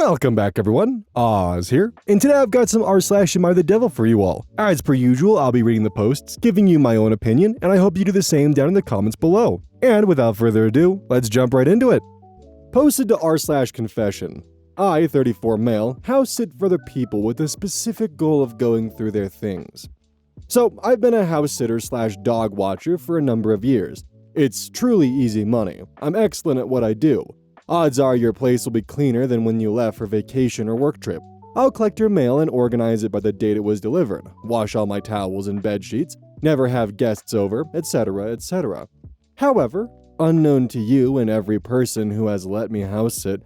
Welcome back everyone, Oz here, and today I've got some r/AmITheDevil for you all. As per usual, I'll be reading the posts, giving you my own opinion, and I hope you do the same down in the comments below. And without further ado, let's jump right into it. Posted to r/confession. I, 34 male, house sit for other people with a specific goal of going through their things. So, I've been a house sitter/dog watcher for a number of years. It's truly easy money. I'm excellent at what I do. Odds are your place will be cleaner than when you left for vacation or work trip. I'll collect your mail and organize it by the date it was delivered, wash all my towels and bed sheets, never have guests over, etc., etc. However, unknown to you and every person who has let me house sit,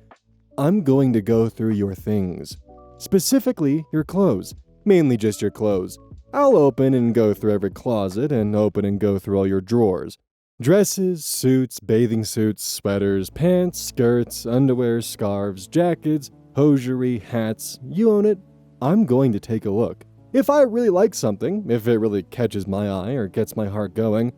I'm going to go through your things. Specifically, your clothes. Mainly just your clothes. I'll open and go through every closet and open and go through all your drawers. Dresses, suits, bathing suits, sweaters, pants, skirts, underwear, scarves, jackets, hosiery, hats, you own it. I'm going to take a look. If I really like something, if it really catches my eye or gets my heart going,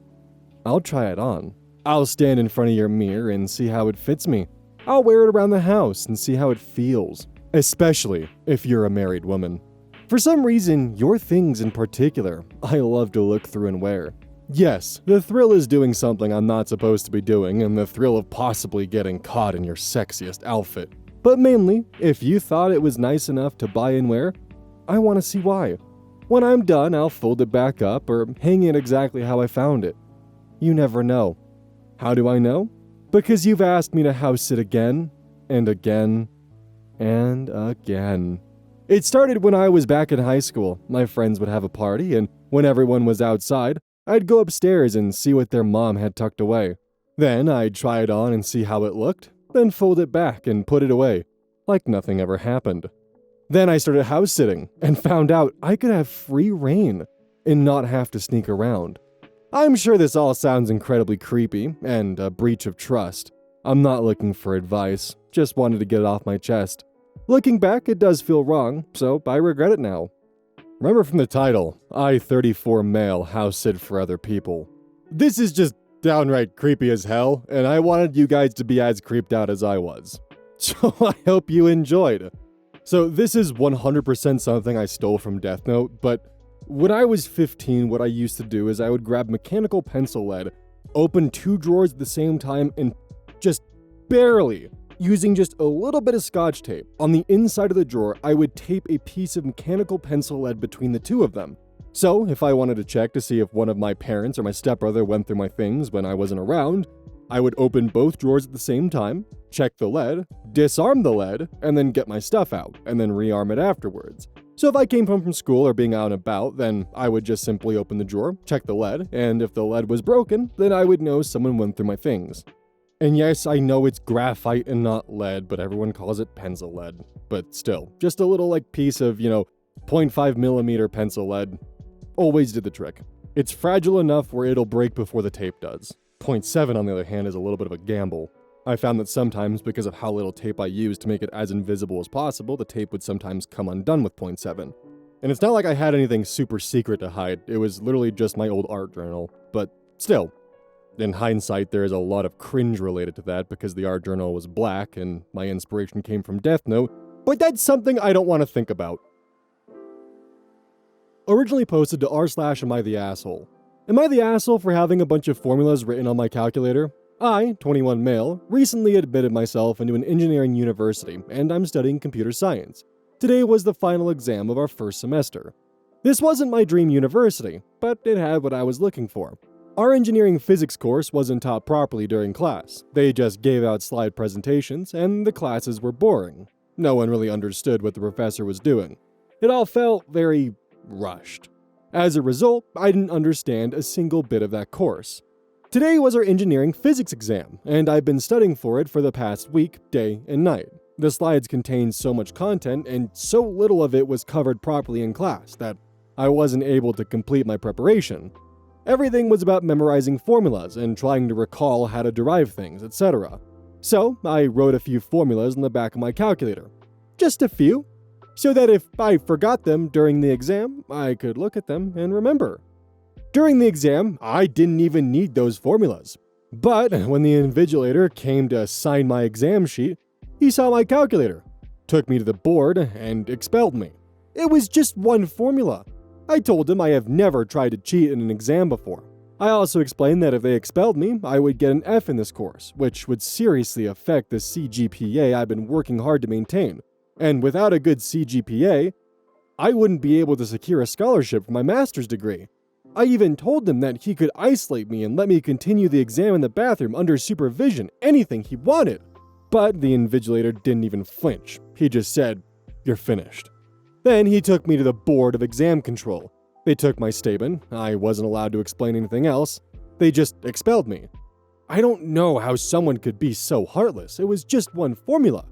I'll try it on. I'll stand in front of your mirror and see how it fits me. I'll wear it around the house and see how it feels, especially if you're a married woman. For some reason, your things in particular, I love to look through and wear. Yes, the thrill is doing something I'm not supposed to be doing, and the thrill of possibly getting caught in your sexiest outfit. But mainly, if you thought it was nice enough to buy and wear, I want to see why. When I'm done, I'll fold it back up or hang it exactly how I found it. You never know. How do I know? Because you've asked me to house sit again, and again, and again. It started when I was back in high school. My friends would have a party, and when everyone was outside, I'd go upstairs and see what their mom had tucked away. Then I'd try it on and see how it looked, then fold it back and put it away, like nothing ever happened. Then I started house sitting and found out I could have free reign and not have to sneak around. I'm sure this all sounds incredibly creepy and a breach of trust. I'm not looking for advice, just wanted to get it off my chest. Looking back, it does feel wrong, so I regret it now. Remember from the title, I, 34 male, house sit for other people. This is just downright creepy as hell, and I wanted you guys to be as creeped out as I was. So I hope you enjoyed. So this is 100% something I stole from Death Note, but when I was 15, what I used to do is I would grab mechanical pencil lead, open 2 drawers at the same time, and just barely, using just a little bit of scotch tape, on the inside of the drawer, I would tape a piece of mechanical pencil lead between the two of them. So, if I wanted to check to see if one of my parents or my stepbrother went through my things when I wasn't around, I would open both drawers at the same time, check the lead, disarm the lead, and then get my stuff out, and then rearm it afterwards. So if I came home from school or being out and about, then I would just simply open the drawer, check the lead, and if the lead was broken, then I would know someone went through my things. And yes, I know it's graphite and not lead, but everyone calls it pencil lead. But still, just a little piece of, 0.5 millimeter pencil lead. Always did the trick. It's fragile enough where it'll break before the tape does. 0.7 on the other hand is a little bit of a gamble. I found that sometimes, because of how little tape I used to make it as invisible as possible, the tape would sometimes come undone with 0.7. And it's not like I had anything super secret to hide, it was literally just my old art journal. But still, in hindsight, there is a lot of cringe related to that because the art journal was black and my inspiration came from Death Note, but that's something I don't want to think about. Originally posted to r/AmITheAsshole. Am I the asshole for having a bunch of formulas written on my calculator? I, 21 male, recently admitted myself into an engineering university and I'm studying computer science. Today was the final exam of our first semester. This wasn't my dream university, but it had what I was looking for. Our engineering physics course wasn't taught properly during class. They just gave out slide presentations, and the classes were boring. No one really understood what the professor was doing. It all felt very rushed. As a result, I didn't understand a single bit of that course. Today was our engineering physics exam, and I've been studying for it for the past week, day and night. The slides contained so much content, and so little of it was covered properly in class that I wasn't able to complete my preparation. Everything was about memorizing formulas and trying to recall how to derive things, etc. So, I wrote a few formulas on the back of my calculator. Just a few, so that if I forgot them during the exam, I could look at them and remember. During the exam, I didn't even need those formulas. But when the invigilator came to sign my exam sheet, he saw my calculator. took me to the board, and expelled me. It was just one formula. I told him I have never tried to cheat in an exam before. I also explained that if they expelled me, I would get an F in this course, which would seriously affect the CGPA I've been working hard to maintain. And without a good CGPA, I wouldn't be able to secure a scholarship for my master's degree. I even told him that he could isolate me and let me continue the exam in the bathroom under supervision, anything he wanted. But the invigilator didn't even flinch. He just said, "You're finished." Then he took me to the Board of Exam Control. They took my statement. I wasn't allowed to explain anything else. They just expelled me. I don't know how someone could be so heartless. It was just one formula.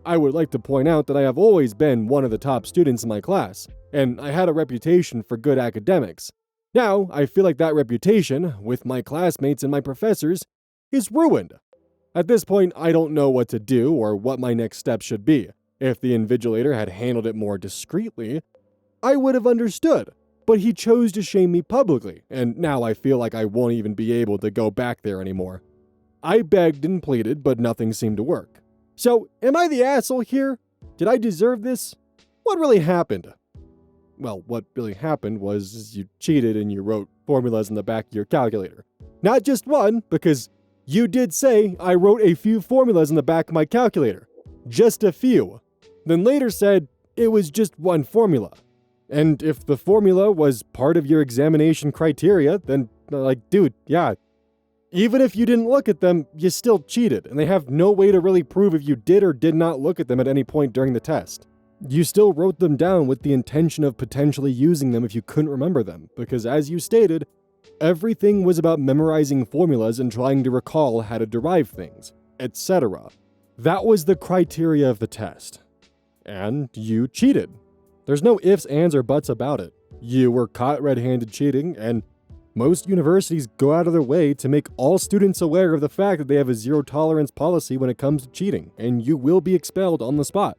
I would like to point out that I have always been one of the top students in my class, and I had a reputation for good academics. Now, I feel like that reputation, with my classmates and my professors, is ruined. At this point, I don't know what to do or what my next step should be. If the invigilator had handled it more discreetly, I would have understood. But he chose to shame me publicly, and now I feel like I won't even be able to go back there anymore. I begged and pleaded, but nothing seemed to work. So, am I the asshole here? Did I deserve this? What really happened? Well, what really happened was you cheated and you wrote formulas in the back of your calculator. Not just one, because you did say I wrote a few formulas in the back of my calculator. Just a few. Then later said it was just one formula. And if the formula was part of your examination criteria, then, dude, yeah. Even if you didn't look at them, you still cheated, and they have no way to really prove if you did or did not look at them at any point during the test. You still wrote them down with the intention of potentially using them if you couldn't remember them, because as you stated, everything was about memorizing formulas and trying to recall how to derive things, etc. That was the criteria of the test. And you cheated. There's no ifs, ands, or buts about it. You were caught red-handed cheating, and most universities go out of their way to make all students aware of the fact that they have a zero-tolerance policy when it comes to cheating, and you will be expelled on the spot.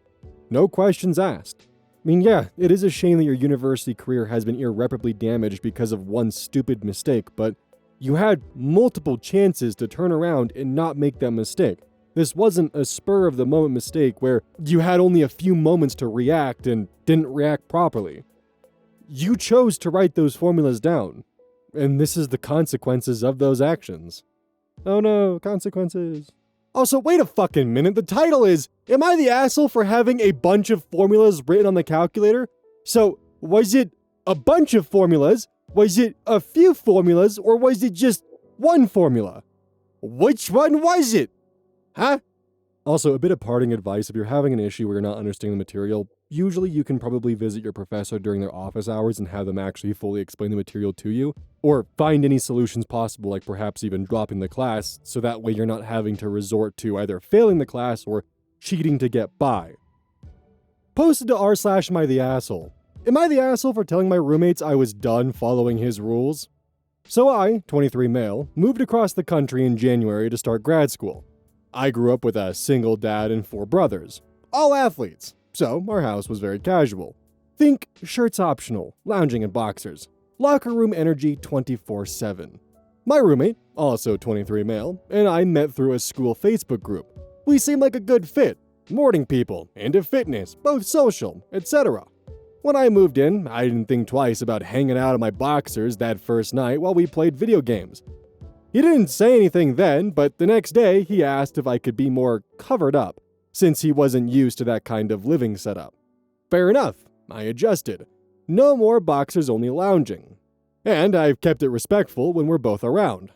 No questions asked. I mean, yeah, it is a shame that your university career has been irreparably damaged because of one stupid mistake, but you had multiple chances to turn around and not make that mistake. This wasn't a spur-of-the-moment mistake where you had only a few moments to react and didn't react properly. You chose to write those formulas down, and this is the consequences of those actions. Oh no, consequences. Also, wait a fucking minute, the title is, Am I the Asshole for Having a Bunch of Formulas Written on the Calculator? So, was it a bunch of formulas, was it a few formulas, or was it just one formula? Which one was it? Huh? Also, a bit of parting advice, if you're having an issue where you're not understanding the material, usually you can probably visit your professor during their office hours and have them actually fully explain the material to you, or find any solutions possible, like perhaps even dropping the class, so that way you're not having to resort to either failing the class or cheating to get by. Posted to r/AmITheAsshole. Am I the asshole for telling my roommates I was done following his rules? So I, 23 male, moved across the country in January to start grad school. I grew up with a single dad and 4 brothers, all athletes, so our house was very casual. Think shirts optional, lounging in boxers, locker room energy 24/7. My roommate, also 23 male, and I met through a school Facebook group. We seemed like a good fit, morning people, into fitness, both social, etc. When I moved in, I didn't think twice about hanging out in my boxers that first night while we played video games. He didn't say anything then, but the next day he asked if I could be more covered up, since he wasn't used to that kind of living setup. Fair enough, I adjusted. No more boxers-only lounging. And I've kept it respectful when we're both around.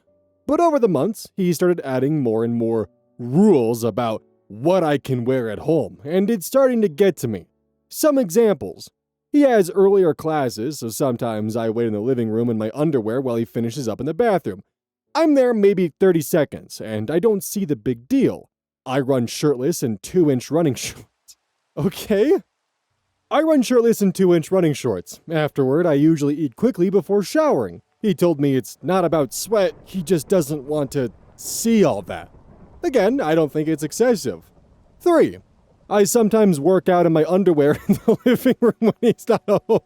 But over the months, he started adding more and more rules about what I can wear at home, and it's starting to get to me. Some examples. He has earlier classes, so sometimes I wait in the living room in my underwear while he finishes up in the bathroom. I'm there maybe 30 seconds, and I don't see the big deal. I run shirtless in 2-inch running shorts. Okay? I run shirtless in 2-inch running shorts. Afterward, I usually eat quickly before showering. He told me it's not about sweat, he just doesn't want to see all that. Again, I don't think it's excessive. 3. I sometimes work out in my underwear in the living room when he's not home.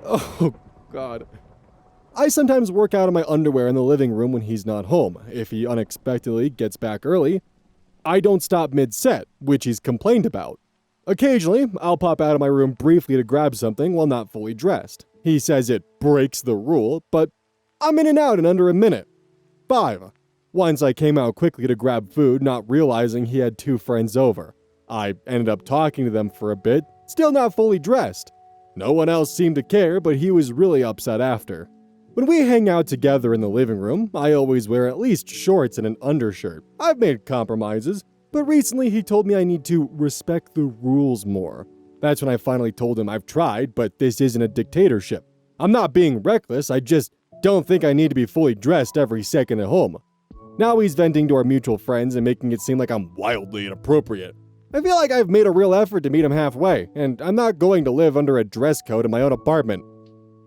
Oh, God. I sometimes work out in my underwear in the living room when he's not home. If he unexpectedly gets back early, I don't stop mid-set, which he's complained about. Occasionally, I'll pop out of my room briefly to grab something while not fully dressed. He says it breaks the rule, but I'm in and out in under a minute. 5. Once I came out quickly to grab food, not realizing he had 2 friends over. I ended up talking to them for a bit, still not fully dressed. No one else seemed to care, but he was really upset after. When we hang out together in the living room, I always wear at least shorts and an undershirt. I've made compromises, but recently he told me I need to respect the rules more. That's when I finally told him I've tried, but this isn't a dictatorship. I'm not being reckless, I just don't think I need to be fully dressed every second at home. Now he's venting to our mutual friends and making it seem like I'm wildly inappropriate. I feel like I've made a real effort to meet him halfway, and I'm not going to live under a dress code in my own apartment.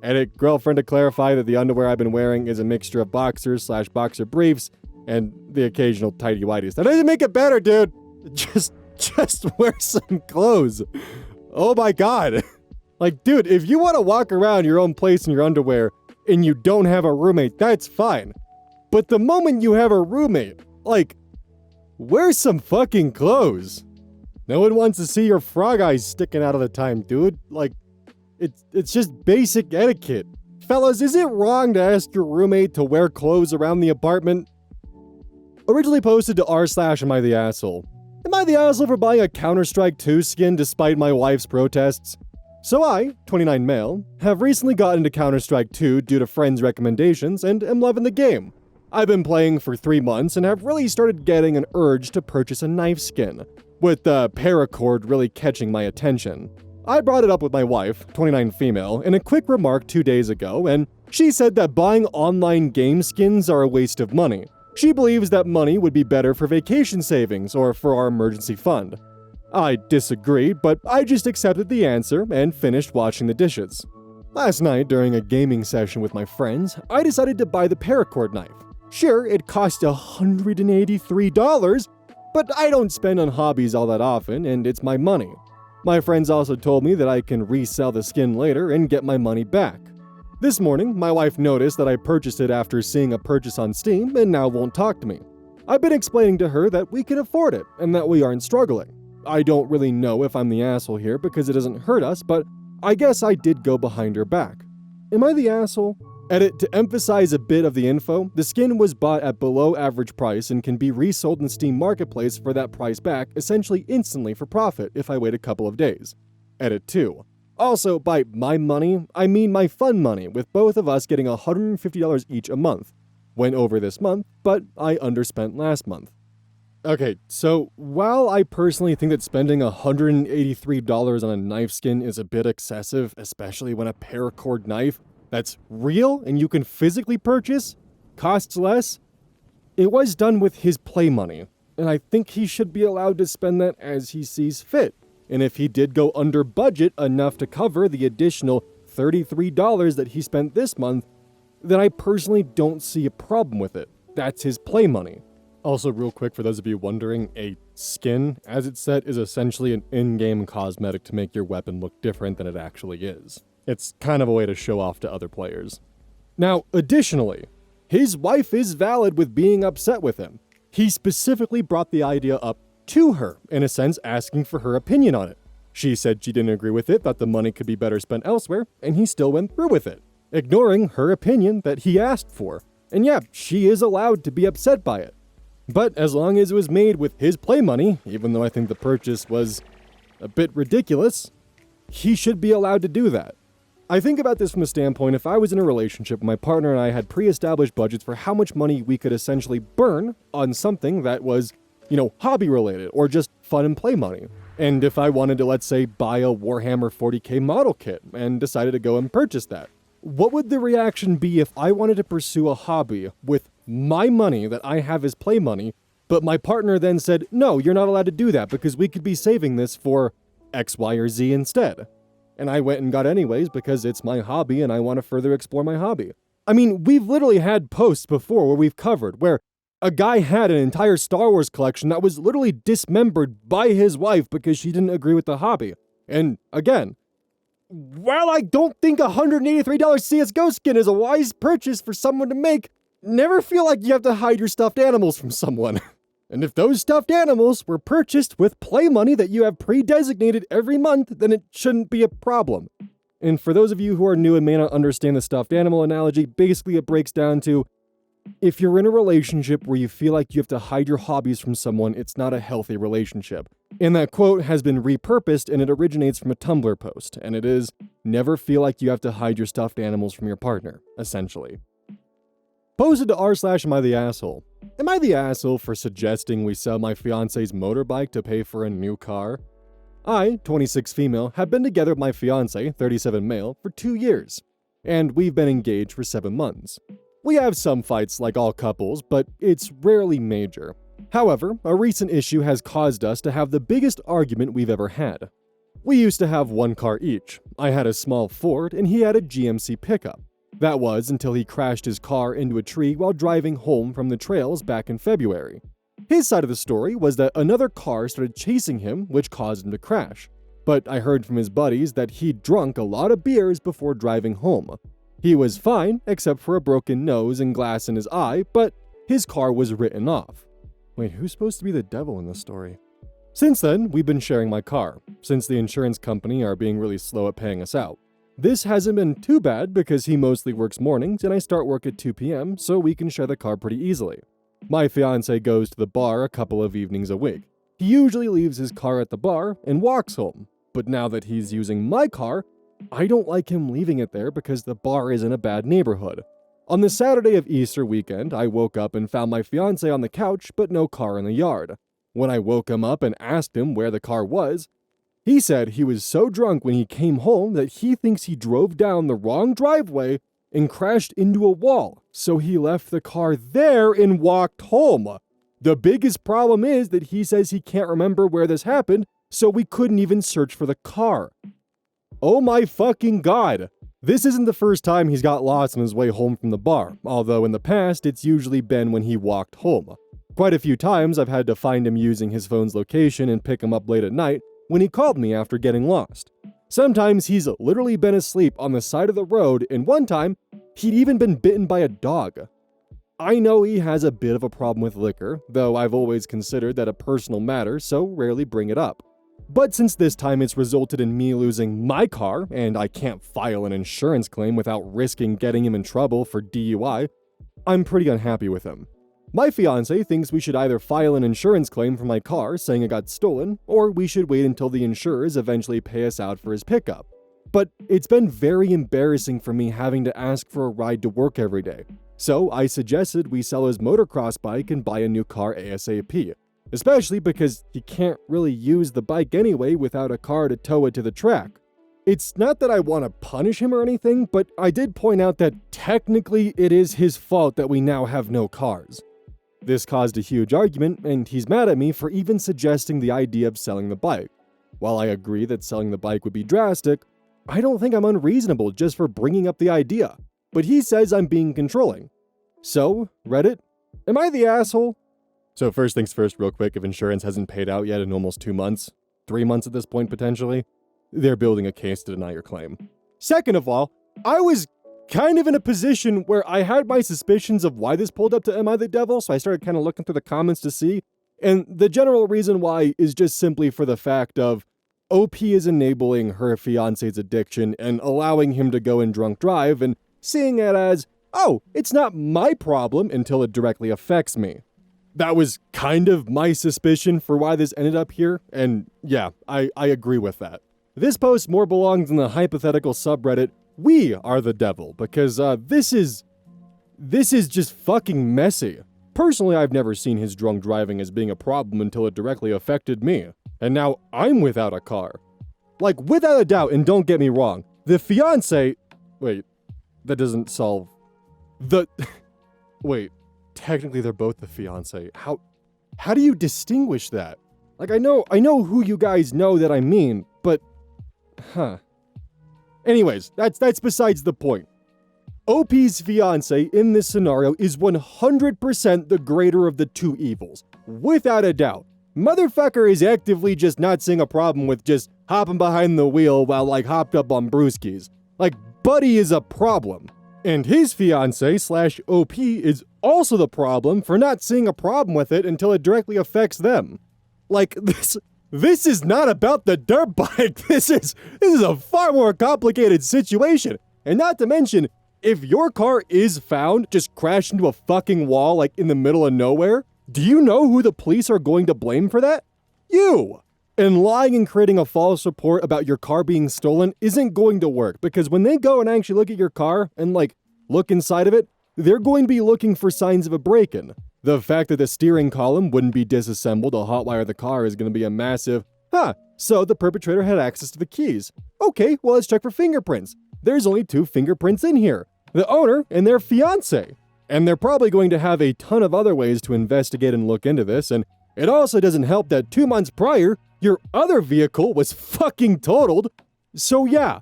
Edit, girlfriend to clarify that the underwear I've been wearing is a mixture of boxers/boxer briefs and the occasional tighty-whities. That doesn't make it better, dude. Just wear some clothes. Oh my god. Like, dude, if you want to walk around your own place in your underwear and you don't have a roommate, that's fine. But the moment you have a roommate, like, wear some fucking clothes. No one wants to see your frog eyes sticking out all the time, dude. Like, it's just basic etiquette. Fellas, is it wrong to ask your roommate to wear clothes around the apartment? Originally posted to r/AmITheAsshole. Am I the asshole for buying a Counter-Strike 2 skin despite my wife's protests? So I, 29 male, have recently gotten into Counter-Strike 2 due to friends' recommendations and am loving the game. I've been playing for 3 months and have really started getting an urge to purchase a knife skin, with the paracord really catching my attention. I brought it up with my wife, 29 female, in a quick remark 2 days ago, and she said that buying online game skins are a waste of money. She believes that money would be better for vacation savings or for our emergency fund. I disagreed, but I just accepted the answer and finished washing the dishes. Last night, during a gaming session with my friends, I decided to buy the paracord knife. Sure, it cost $183, but I don't spend on hobbies all that often, and it's my money. My friends also told me that I can resell the skin later and get my money back. This morning, my wife noticed that I purchased it after seeing a purchase on Steam and now won't talk to me. I've been explaining to her that we can afford it and that we aren't struggling. I don't really know if I'm the asshole here because it doesn't hurt us, but I guess I did go behind her back. Am I the asshole? Edit, to emphasize a bit of the info, the skin was bought at below average price and can be resold in Steam Marketplace for that price back essentially instantly for profit if I wait a couple of days. Edit 2. Also, by my money, I mean my fun money, with both of us getting $150 each a month. Went over this month, but I underspent last month. Okay, so while I personally think that spending $183 on a knife skin is a bit excessive, especially when a paracord knife that's real and you can physically purchase costs less, it was done with his play money, and I think he should be allowed to spend that as he sees fit. And if he did go under budget enough to cover the additional $33 that he spent this month, then I personally don't see a problem with it. That's his play money. Also, real quick, for those of you wondering, a skin, as it's said, is essentially an in-game cosmetic to make your weapon look different than it actually is. It's kind of a way to show off to other players. Now, additionally, his wife is valid with being upset with him. He specifically brought the idea up to her, in a sense asking for her opinion on it. She said she didn't agree with it, thought the money could be better spent elsewhere, and he still went through with it, ignoring her opinion that he asked for. And yeah, she is allowed to be upset by it. But as long as it was made with his play money, even though I think the purchase was a bit ridiculous, he should be allowed to do that. I think about this from the standpoint, if I was in a relationship, my partner and I had pre-established budgets for how much money we could essentially burn on something that was, hobby related or just fun and play money. And if I wanted to, let's say, buy a Warhammer 40k model kit and decided to go and purchase that, what would the reaction be if I wanted to pursue a hobby with my money that I have as play money, but my partner then said, no, you're not allowed to do that because we could be saving this for X, Y, or Z instead. And I went and got anyways because it's my hobby and I want to further explore my hobby. I mean, we've literally had posts before where we've covered where a guy had an entire Star Wars collection that was literally dismembered by his wife because she didn't agree with the hobby. And again, while I don't think $183 CSGO skin is a wise purchase for someone to make, never feel like you have to hide your stuffed animals from someone. And if those stuffed animals were purchased with play money that you have pre-designated every month, then it shouldn't be a problem. And for those of you who are new and may not understand the stuffed animal analogy, basically it breaks down to, if you're in a relationship where you feel like you have to hide your hobbies from someone, it's not a healthy relationship. And that quote has been repurposed, and it originates from a Tumblr post, and it is, never feel like you have to hide your stuffed animals from your partner, essentially. Posted to r/AmITheAsshole. Am I the asshole for suggesting we sell my fiance's motorbike to pay for a new car? I, 26 female, have been together with my fiance, 37 male, for 2 years, and we've been engaged for 7 months. We have some fights like all couples, but it's rarely major. However, a recent issue has caused us to have the biggest argument we've ever had. We used to have one car each. I had a small Ford and he had a GMC pickup. That was until he crashed his car into a tree while driving home from the trails back in February. His side of the story was that another car started chasing him, which caused him to crash. But I heard from his buddies that he'd drunk a lot of beers before driving home. He was fine, except for a broken nose and glass in his eye, but his car was written off. Wait, who's supposed to be the devil in this story? Since then, we've been sharing my car, since the insurance company are being really slow at paying us out. This hasn't been too bad because he mostly works mornings and I start work at 2 p.m., so we can share the car pretty easily. My fiance goes to the bar a couple of evenings a week. He usually leaves his car at the bar and walks home, but now that he's using my car, I don't like him leaving it there because the bar is in a bad neighborhood. On the Saturday of Easter weekend, I woke up and found my fiance on the couch, but no car in the yard. When I woke him up and asked him where the car was, he said he was so drunk when he came home that he thinks he drove down the wrong driveway and crashed into a wall, so he left the car there and walked home. The biggest problem is that he says he can't remember where this happened, so we couldn't even search for the car. Oh my fucking god! This isn't the first time he's got lost on his way home from the bar, although in the past it's usually been when he walked home. Quite a few times I've had to find him using his phone's location and pick him up late at night when he called me after getting lost. Sometimes he's literally been asleep on the side of the road, and one time, he'd even been bitten by a dog. I know he has a bit of a problem with liquor, though I've always considered that a personal matter, so rarely bring it up. But since this time it's resulted in me losing my car, and I can't file an insurance claim without risking getting him in trouble for DUI, I'm pretty unhappy with him. My fiance thinks we should either file an insurance claim for my car saying it got stolen, or we should wait until the insurers eventually pay us out for his pickup. But it's been very embarrassing for me having to ask for a ride to work every day, so I suggested we sell his motocross bike and buy a new car ASAP. Especially because he can't really use the bike anyway without a car to tow it to the track. It's not that I want to punish him or anything, but I did point out that technically it is his fault that we now have no cars. This caused a huge argument, and he's mad at me for even suggesting the idea of selling the bike. While I agree that selling the bike would be drastic, I don't think I'm unreasonable just for bringing up the idea, but he says I'm being controlling. So, Reddit, am I the asshole? So first things first, real quick, if insurance hasn't paid out yet in almost 2 months, 3 months at this point potentially, they're building a case to deny your claim. Second of all, I was kind of in a position where I had my suspicions of why this pulled up to AmITheDevil, so I started kind of looking through the comments to see, and the general reason why is just simply for the fact of OP is enabling her fiance's addiction and allowing him to go and drunk drive and seeing it as, oh, it's not my problem until it directly affects me. That was kind of my suspicion for why this ended up here, and yeah, I agree with that. This post more belongs in the hypothetical subreddit, We Are the Devil, because this is just fucking messy. Personally, I've never seen his drunk driving as being a problem until it directly affected me, and now I'm without a car. Like, without a doubt, and don't get me wrong, the fiance... Wait, that doesn't solve... Wait. Technically, they're both the fiance. How do you distinguish that? Like, I know who you guys know that I mean, but... Anyways, that's besides the point. OP's fiance in this scenario is 100% the greater of the two evils. Without a doubt. Motherfucker is actively just not seeing a problem with just hopping behind the wheel while, like, hopped up on brewskis. Like, Buddy is a problem. And his fiance/OP is also the problem for not seeing a problem with it until it directly affects them. Like, this is not about the dirt bike. This is a far more complicated situation. And not to mention, if your car is found just crashed into a fucking wall like in the middle of nowhere, do you know who the police are going to blame for that? You! And lying and creating a false report about your car being stolen isn't going to work, because when they go and actually look at your car and like look inside of it, they're going to be looking for signs of a break-in. The fact that the steering column wouldn't be disassembled to hotwire the car is going to be a massive, so the perpetrator had access to the keys. Okay, well, let's check for fingerprints. There's only 2 fingerprints in here. The owner and their fiancé. And they're probably going to have a ton of other ways to investigate and look into this, and it also doesn't help that 2 months prior, your other vehicle was fucking totaled. So yeah,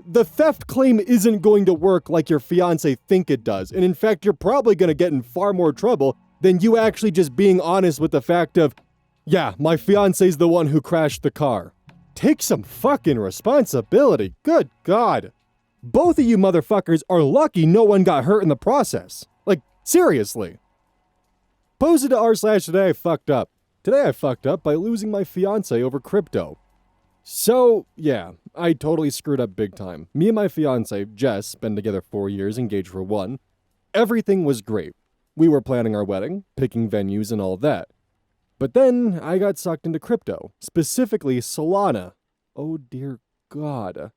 the theft claim isn't going to work like your fiancé think it does. And in fact, you're probably going to get in far more trouble than you actually just being honest with the fact of, yeah, my fiancé's the one who crashed the car. Take some fucking responsibility. Good God. Both of you motherfuckers are lucky no one got hurt in the process. Like, seriously. Posted to r/today I fucked up. Today I fucked up by losing my fiancé over crypto. So, yeah, I totally screwed up big time. Me and my fiancé, Jess, been together 4 years, engaged for 1. Everything was great. We were planning our wedding, picking venues and all that. But then I got sucked into crypto, specifically Solana. Oh dear God.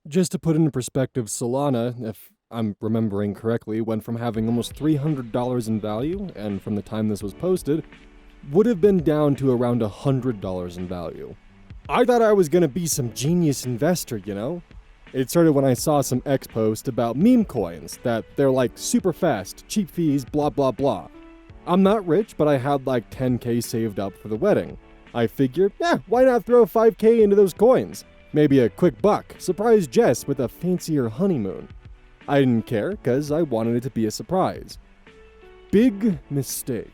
Just to put it in perspective, Solana, if I'm remembering correctly, went from having almost $300 in value, and from the time this was posted, would have been down to around $100 in value. I thought I was gonna be some genius investor, you know? It started when I saw some X post about meme coins, that they're like super fast, cheap fees, blah blah blah. I'm not rich, but I had like 10k saved up for the wedding. I figured, why not throw 5k into those coins? Maybe a quick buck, surprise Jess with a fancier honeymoon. I didn't care, cause I wanted it to be a surprise. Big mistake.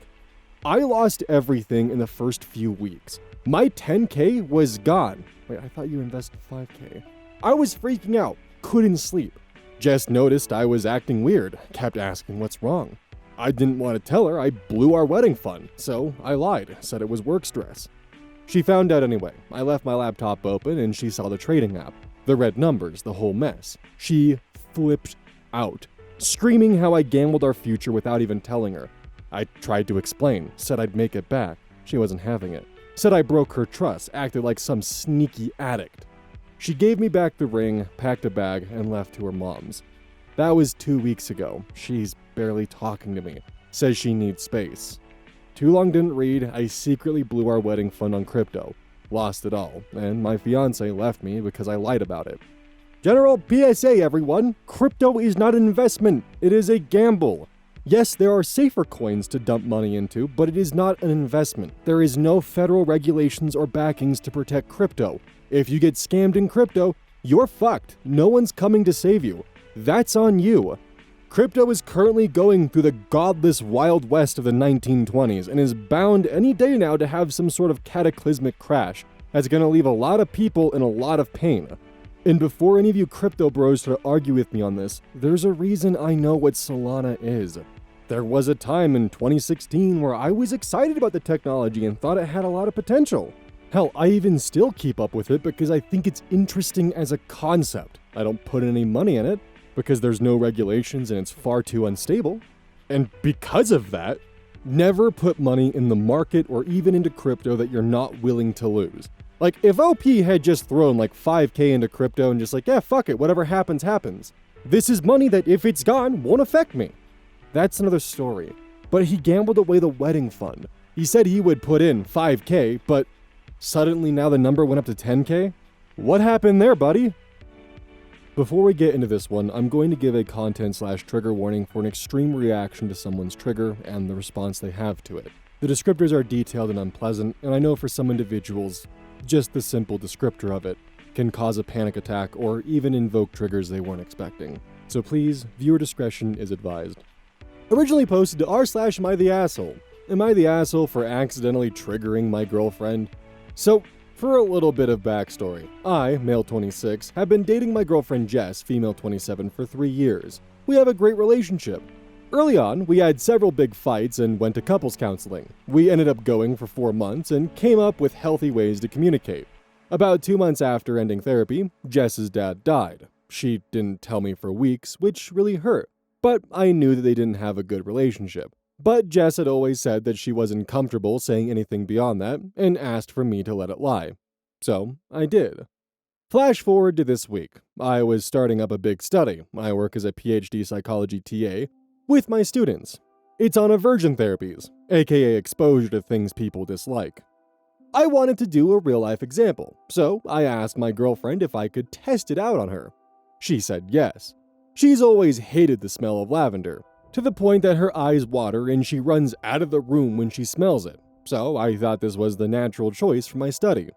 I lost everything in the first few weeks. My 10k was gone. Wait, I thought you invested 5k. I was freaking out, couldn't sleep. Jess noticed I was acting weird, kept asking what's wrong. I didn't want to tell her I blew our wedding fund, so I lied, said it was work stress. She found out anyway. I left my laptop open and she saw the trading app. The red numbers, the whole mess. She flipped out, screaming how I gambled our future without even telling her. I tried to explain, said I'd make it back. She wasn't having it. Said I broke her trust, acted like some sneaky addict. She gave me back the ring, packed a bag, and left to her mom's. That was 2 weeks ago. She's barely talking to me. Says she needs space. Too long didn't read, I secretly blew our wedding fund on crypto. Lost it all, and my fiancé left me because I lied about it. General PSA, everyone. Crypto is not an investment. It is a gamble. Yes, there are safer coins to dump money into, but it is not an investment. There is no federal regulations or backings to protect crypto. If you get scammed in crypto, you're fucked. No one's coming to save you. That's on you. Crypto is currently going through the godless Wild West of the 1920s and is bound any day now to have some sort of cataclysmic crash that's going to leave a lot of people in a lot of pain. And before any of you crypto bros try to argue with me on this, there's a reason I know what Solana is. There was a time in 2016 where I was excited about the technology and thought it had a lot of potential. Hell, I even still keep up with it because I think it's interesting as a concept. I don't put any money in it because there's no regulations and it's far too unstable. And because of that, never put money in the market or even into crypto that you're not willing to lose. Like, if OP had just thrown like 5k into crypto and just like, yeah, fuck it, whatever happens, happens. This is money that if it's gone, won't affect me. That's another story. But he gambled away the wedding fund. He said he would put in 5k, but suddenly now the number went up to 10k? What happened there, buddy? Before we get into this one, I'm going to give a content/trigger warning for an extreme reaction to someone's trigger and the response they have to it. The descriptors are detailed and unpleasant, and I know for some individuals, just the simple descriptor of it can cause a panic attack or even invoke triggers they weren't expecting. So please, viewer discretion is advised. Originally posted to r/AmITheAsshole. Am I the asshole for accidentally triggering my girlfriend? So, for a little bit of backstory, I, male 26, have been dating my girlfriend Jess, female 27, for 3 years. We have a great relationship. Early on, we had several big fights and went to couples counseling. We ended up going for 4 months and came up with healthy ways to communicate. About 2 months after ending therapy, Jess's dad died. She didn't tell me for weeks, which really hurt, but I knew that they didn't have a good relationship. But Jess had always said that she wasn't comfortable saying anything beyond that and asked for me to let it lie. So I did. Flash forward to this week. I was starting up a big study. I work as a PhD psychology TA with my students. It's on aversion therapies, aka exposure to things people dislike. I wanted to do a real-life example, so I asked my girlfriend if I could test it out on her. She said yes. She's always hated the smell of lavender, to the point that her eyes water and she runs out of the room when she smells it, so I thought this was the natural choice for my study.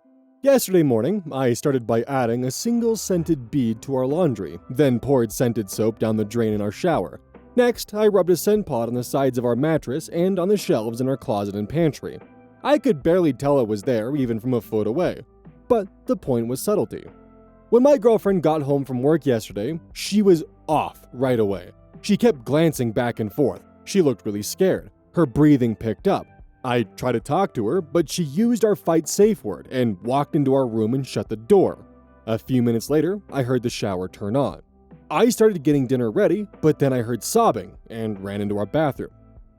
Yesterday morning, I started by adding a single scented bead to our laundry, then poured scented soap down the drain in our shower. Next, I rubbed a scent pod on the sides of our mattress and on the shelves in our closet and pantry. I could barely tell it was there even from a foot away. But the point was subtlety. When my girlfriend got home from work yesterday, she was off right away. She kept glancing back and forth. She looked really scared. Her breathing picked up. I tried to talk to her, but she used our fight safe word and walked into our room and shut the door. A few minutes later, I heard the shower turn on. I started getting dinner ready, but then I heard sobbing and ran into our bathroom.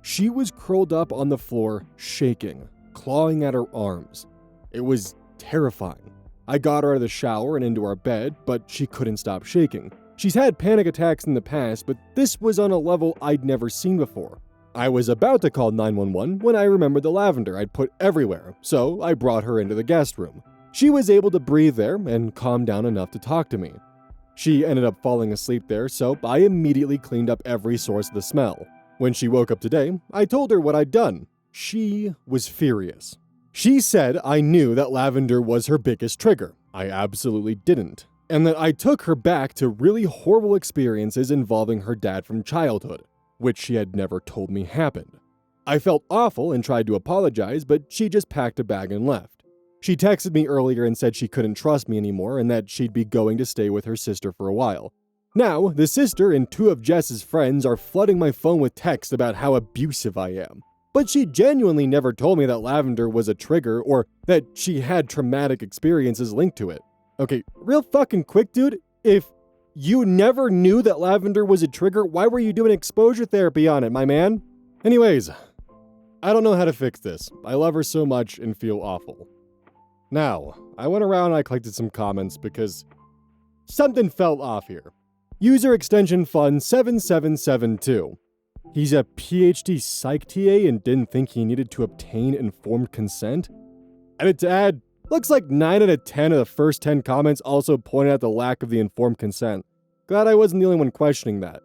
She was curled up on the floor, shaking, clawing at her arms. It was terrifying. I got her out of the shower and into our bed, but she couldn't stop shaking. She's had panic attacks in the past, but this was on a level I'd never seen before. I was about to call 911 when I remembered the lavender I'd put everywhere, so I brought her into the guest room. She was able to breathe there and calm down enough to talk to me. She ended up falling asleep there, so I immediately cleaned up every source of the smell. When she woke up today, I told her what I'd done. She was furious. She said I knew that lavender was her biggest trigger. I absolutely didn't. And that I took her back to really horrible experiences involving her dad from childhood, which she had never told me happened. I felt awful and tried to apologize, but she just packed a bag and left. She texted me earlier and said she couldn't trust me anymore and that she'd be going to stay with her sister for a while. Now, the sister and 2 of Jess's friends are flooding my phone with texts about how abusive I am. But she genuinely never told me that lavender was a trigger or that she had traumatic experiences linked to it. Okay, real fucking quick, dude, if you never knew that lavender was a trigger, why were you doing exposure therapy on it, my man? Anyways, I don't know how to fix this. I love her so much and feel awful. Now, I went around and I collected some comments because something felt off here. User extension fun 7772. He's a PhD psych TA and didn't think he needed to obtain informed consent? Edit to add, looks like 9 out of 10 of the first 10 comments also pointed out the lack of the informed consent. Glad I wasn't the only one questioning that.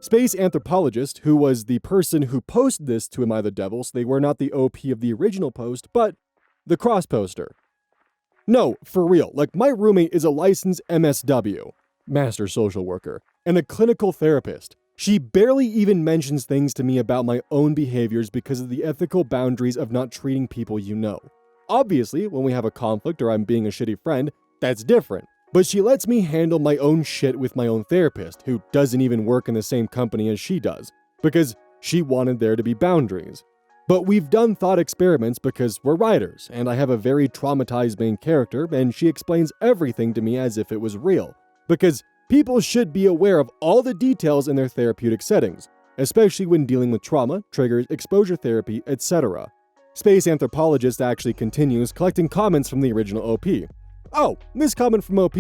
Space Anthropologist, who was the person who posted this to AmITheDevil, so they were not the OP of the original post, but the cross poster. No, for real, like my roommate is a licensed MSW, Master Social Worker, and a clinical therapist. She barely even mentions things to me about my own behaviors because of the ethical boundaries of not treating people you know. Obviously, when we have a conflict or I'm being a shitty friend, that's different. But she lets me handle my own shit with my own therapist, who doesn't even work in the same company as she does, because she wanted there to be boundaries. But we've done thought experiments because we're writers, and I have a very traumatized main character, and she explains everything to me as if it was real. Because people should be aware of all the details in their therapeutic settings, especially when dealing with trauma, triggers, exposure therapy, etc. Space Anthropologist actually continues collecting comments from the original OP. Oh, this comment from OP.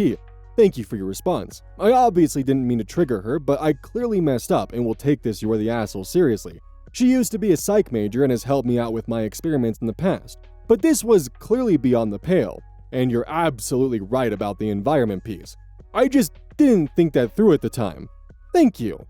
Thank you for your response. I obviously didn't mean to trigger her, but I clearly messed up and will take this "you're the asshole" seriously. She used to be a psych major and has helped me out with my experiments in the past, but this was clearly beyond the pale, and you're absolutely right about the environment piece. I just didn't think that through at the time. Thank you.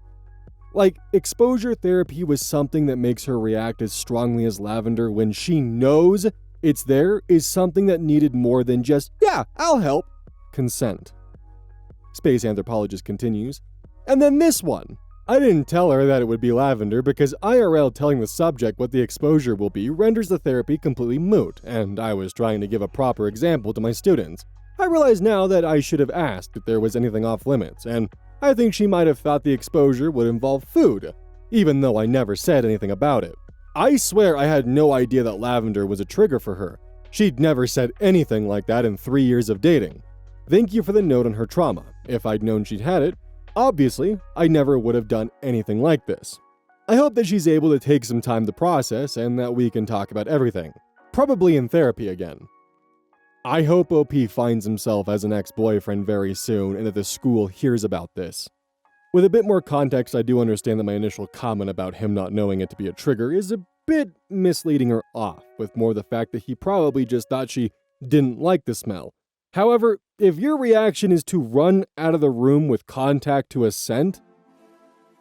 Like, exposure therapy was something that makes her react as strongly as lavender when she knows it's there is something that needed more than just, yeah, I'll help, consent. Space Anthropologist continues. And then this one. I didn't tell her that it would be lavender because IRL telling the subject what the exposure will be renders the therapy completely moot, and I was trying to give a proper example to my students. I realize now that I should have asked if there was anything off limits, and I think she might have thought the exposure would involve food. even though I never said anything about it. I swear I had no idea that lavender was a trigger for her. She'd never said anything like that in 3 years of dating. Thank you for the note on her trauma. If I'd known she'd had it, obviously, I never would have done anything like this. I hope that she's able to take some time to process and that we can talk about everything. Probably in therapy again. I hope OP finds himself as an ex-boyfriend very soon and that the school hears about this. With a bit more context, I do understand that my initial comment about him not knowing it to be a trigger is a bit misleading or off, with more the fact that he probably just thought she didn't like the smell. However, if your reaction is to run out of the room with contact to a scent,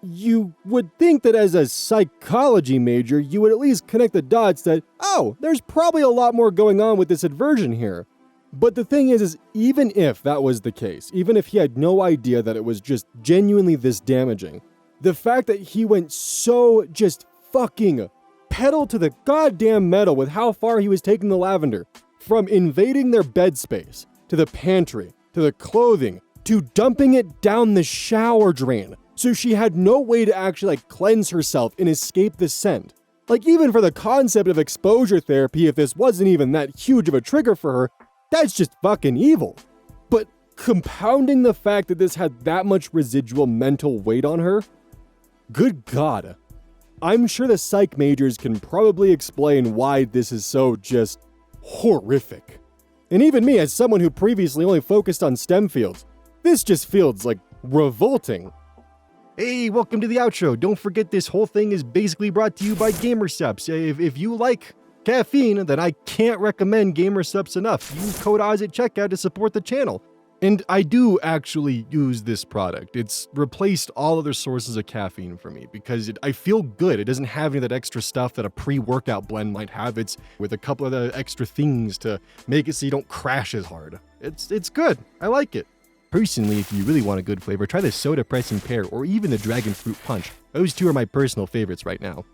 you would think that as a psychology major, you would at least connect the dots that, oh, there's probably a lot more going on with this aversion here. But the thing is even if that was the case, even if he had no idea that it was just genuinely this damaging, the fact that he went so just fucking pedal to the goddamn metal with how far he was taking the lavender, from invading their bed space, to the pantry, to the clothing, to dumping it down the shower drain, so she had no way to actually cleanse herself and escape the scent. Even for the concept of exposure therapy, if this wasn't even that huge of a trigger for her, that's just fucking evil. But compounding the fact that this had that much residual mental weight on her, good God. I'm sure the psych majors can probably explain why this is so just horrific. And even me, as someone who previously only focused on STEM fields, this just feels revolting. Hey, welcome to the outro. Don't forget this whole thing is basically brought to you by GamerSupps. If you like caffeine, then I can't recommend GamerSupps enough. Use code OZ at checkout to support the channel. And I do actually use this product. It's replaced all other sources of caffeine for me because I feel good. It doesn't have any of that extra stuff that a pre-workout blend might have. It's with a couple of the extra things to make it so you don't crash as hard. It's good. I like it. Personally, if you really want a good flavor, try the Soda Pressing Pear or even the Dragon Fruit Punch. Those two are my personal favorites right now.